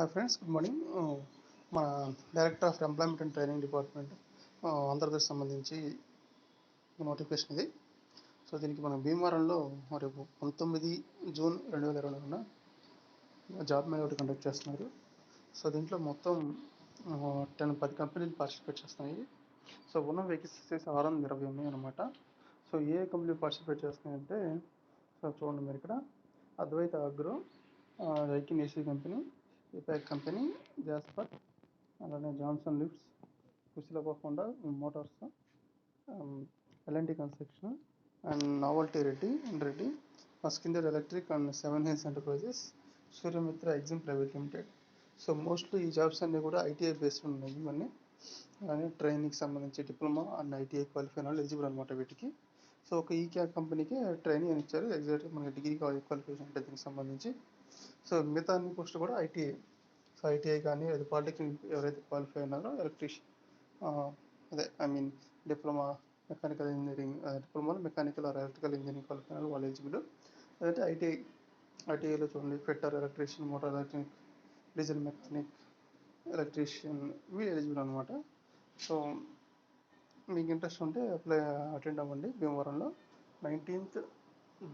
Hi friends, good morning. మన director of employment and training department Andhra Pradesh సంబంధించి notification ఇది. So దీనికి మన భీమవరంలో రేపు 19 జూన్ 2022న జాబ్ మేళా ఒకటి కండక్ట్ చేస్తున్నారు. సో దీంట్లో మొత్తం 10 కంపెనీలు పార్టిసిపేట్ చేస్తున్నాయి. సో ఉన్న వేకెన్సీస్ 620 ఉన్నాయి అనమాట. సో ఏ కంపెనీ పార్టిసిపేట్ చేస్తున్నాయంటే, సో చూడండి మీరు ఇక్కడ Advaita agro, Daikin AC company, EPACK company, Jasper, అలానే జాన్సన్ లిఫ్ట్స్, కుశలప Honda Motors, L and T construction and novelty Reddy, మస్కిందర్ electric and 7 hills enterprises, Suryamitra exim private limited. So mostly ఈ జాబ్స్ అన్నీ కూడా ఐటీఐ బేస్డ్ ఉన్నాయి. ఇవన్నీ అలానే ట్రైనింగ్కి సంబంధించి డిప్లొమా అండ్ ఐటీఐ క్వాలిఫైన్ వాళ్ళు ఎలిజిబుల్ అనమాట వీటికి. సో ఒక ఈక్యాక్ కంపెనీకి ట్రైనింగ్ అని ఇచ్చారు. ఎగ్జాక్ట్గా మనకి డిగ్రీ క్వాలిఫికేషన్ అంటే దీనికి సంబంధించి. సో మిగతా అన్ని పోస్టులు కూడా ఐటీఐ. సో ఐటీఐ కానీ అది పాలిటెక్నిక్ ఎవరైతే క్వాలిఫై ఉన్నారో ఎలక్ట్రీషియన్, డిప్లొమా మెకానికల్ ఇంజనీరింగ్, డిప్లొమాలో mechanical or electrical engineering qualify అయిన వాళ్ళు ఎలిజిబుల్. అదైతే ఐటీఐలో చూడండి, fitter, electrician, motor electric, diesel mechanic, electrician వీళ్ళు ఎలిజిబుల్ అనమాట. సో మీకు ఇంట్రెస్ట్ ఉంటే అటెండ్ అవ్వండి. భీమవరంలో 19th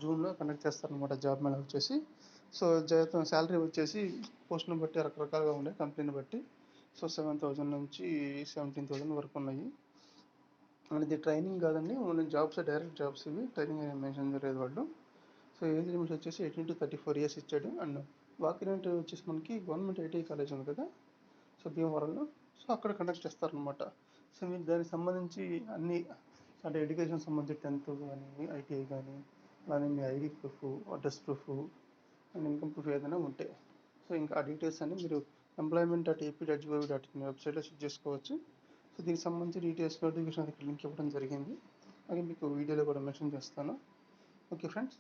జూన్లో కండక్ట్ చేస్తారనమాట జాబ్ మేళా వచ్చేసి. సో శాలరీ వచ్చేసి పోస్ట్ని బట్టి రకరకాలుగా ఉన్నాయి, కంపెనీని బట్టి. సో 7,000 నుంచి 17,000 వరకు ఉన్నాయి. అండ్ ఇది ట్రైనింగ్ కాదండి, ఓన్లీ జాబ్స్, డైరెక్ట్ జాబ్స్ ఇవి. ట్రైనింగ్ అనేది మెన్షన్ చేయలేదు వాళ్ళు. సో ఏజ్ లిమిట్స్ వచ్చేసి 18 to 34 years ఇచ్చాడు. అండ్ వాకిన్ ఇంటర్వ్యూ వచ్చేసి మనకి గవర్నమెంట్ ఐటీఐ కాలేజ్ ఉంది కదా, సో భీమవరంలో, సో అక్కడ కండక్ట్ చేస్తారనమాట. సో మీకు దానికి సంబంధించి అన్ని, అంటే ఎడ్యుకేషన్ సంబంధించి 10th కానీ, ఐటీఐ కానీ, అలానే మీ ID proof, address proof and income proof ఏదైనా ఉంటే, సో ఇంకా ఆ డీటెయిల్స్ అన్ని మీరు employment.ap.gov.in వెబ్సైట్లో చెక్ చేసుకోవచ్చు. సో దీనికి సంబంధించి డీటెయిల్స్ నోటిఫికేషన్ అది లింక్ ఇవ్వడం జరిగింది. అది మీకు వీడియోలో కూడా మెన్షన్ చేస్తాను. Okay friends,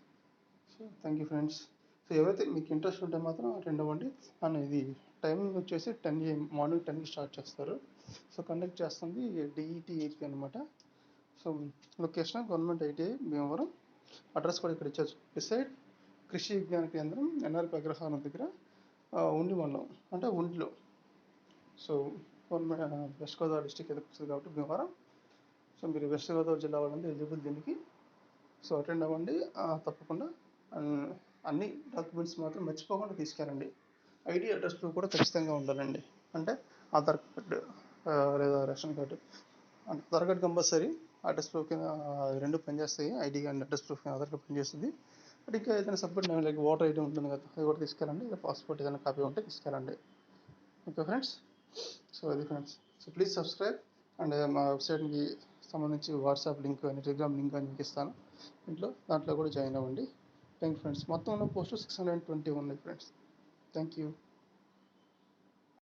so thank you friends. So ఎవరైతే మీకు ఇంట్రెస్ట్ ఉంటే మాత్రం అటెండ్ అవ్వండి. అండ్ ఇది టైమింగ్ వచ్చేసి 10 AM, మార్నింగ్ 10కి స్టార్ట్ చేస్తారు. సో కండక్ట్ చేస్తుంది DET అనమాట. So location government ITI Bhimavaram. Address కూడా ఇక్కడ ఇచ్చారు, బిసైడ్ కృషి విజ్ఞాన కేంద్రం, ఎన్ఆర్పి అగ్రహారం దగ్గర, ఉండి మండలం అంటే ఉండిలో. సో వెస్ట్ గోదావరి డిస్టిక్ ఎదుర్కొస్తుంది కాబట్టి భీమవరం. సో మీరు వెస్ట్ గోదావరి జిల్లా వాళ్ళంటే ఎలిజిబుల్ దీనికి. సో అటెండ్ అవ్వండి తప్పకుండా. అన్ని డాక్యుమెంట్స్ మాత్రం మర్చిపోకుండా తీసుకెళ్ళండి. ఐడి, అడ్రస్ ప్రూఫ్ కూడా ఖచ్చితంగా ఉండాలండి. అంటే ఆధార్ కార్డు లేదా ration card. Aadhaar card compulsory, address proof కింద రెండు పనిచేస్తాయి. ID and address proof Aadhaar card పనిచేస్తుంది. బట్ ఇంకా ఏదైనా సబ్మిట్ లైక్ ఓటర్ ఐడి ఉంటుంది కదా, అది కూడా తీసుకెళ్ళండి. లేదా పాస్పోర్ట్ ఏదైనా కాపీ ఉంటే తీసుకెళ్ళండి. ఓకే ఫ్రెండ్స్, సో అది friends. So please subscribe. And మా వెబ్సైట్కి సంబంధించి వాట్సాప్ లింక్ అని, టెలిగ్రామ్ లింక్ అని మీకు ఇస్తాను దాంట్లో కూడా జాయిన్ అవ్వండి. Thank you friends. మొత్తం ఉన్న పోస్టు 620 ఉన్నాయి ఫ్రెండ్స్. Thank you.